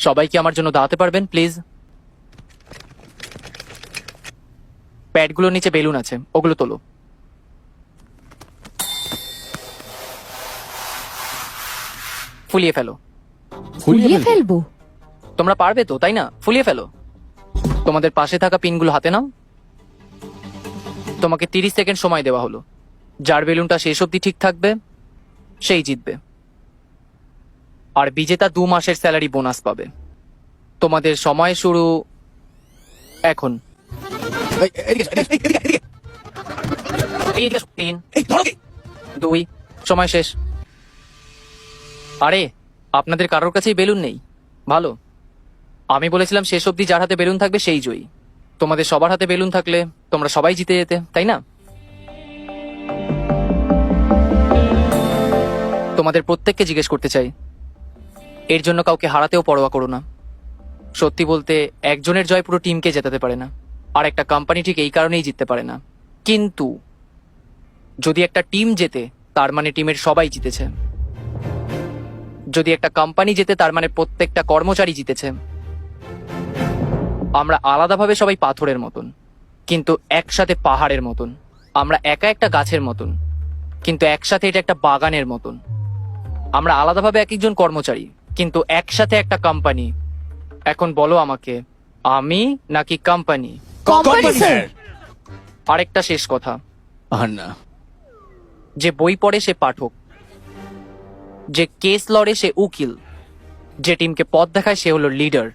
সবাই কি আমার জন্য দাঁড়াতে পারবেন প্লিজ? প্যাডগুলোর নিচে বেলুন আছে, ওগুলো তোলো। ফুলিয়ে ফেলো। ফুলিয়ে ফেলবো? তোমরা পারবে তো, তাই না? ফুলিয়ে ফেলো। তোমাদের পাশে থাকা পিনগুলো হাতে নাও। তোমাকে 30 সেকেন্ড সময় দেওয়া হলো। যার বেলুনটা শেষ অবধি ঠিক থাকবে সেই জিতবে, আর বিজেতা 2 মাসের স্যালারি বোনাস পাবে। তোমাদের সময় শুরু এখন। এই, এদিকে এসো। 3, এই, ধরো কি? 2, সময় শেষ। আরে, আপনাদের কারোর কাছেই বেলুন নেই? ভালো। আমি বলেছিলাম শেষ অবধি যার হাতে বেলুন থাকবে সেই জয়ী। তোমাদের সবার হাতে বেলুন থাকলে তোমরা সবাই জিতে যেতে, তাই না? তোমাদের প্রত্যেককে জিজ্ঞেস করতে চাই, এর জন্য কাউকে হারাতেও পরোয়া করো না। সত্যি বলতে, একজনের জয় পুরো টিমকে জেতাতে পারে না, আর একটা কোম্পানি ঠিক এই কারণেই জিততে পারে না। কিন্তু যদি একটা টিম জেতে, তার মানে টিমের সবাই জিতেছে। যদি একটা কোম্পানি জেতে, তার মানে প্রত্যেকটা কর্মচারী জিতেছে। আমরা আলাদাভাবে সবাই পাথরের মতন, কিন্তু একসাথে পাহাড়ের মতন। আমরা একা একটা গাছের মতন, কিন্তু একসাথে এটা একটা বাগানের মতন। আমরা আলাদাভাবে এক একজন কর্মচারী, কিন্তু একসাথে একটা কোম্পানি। এখন বলো আমাকে, আমি নাকি কোম্পানি? Company sir. আরেকটা শেষ কথা, আর না। যে বই পড়ে সে পাঠক, যে কেস লড়ে সে উকিল, যে টিমকে পথ দেখায় সে হলো লিডার।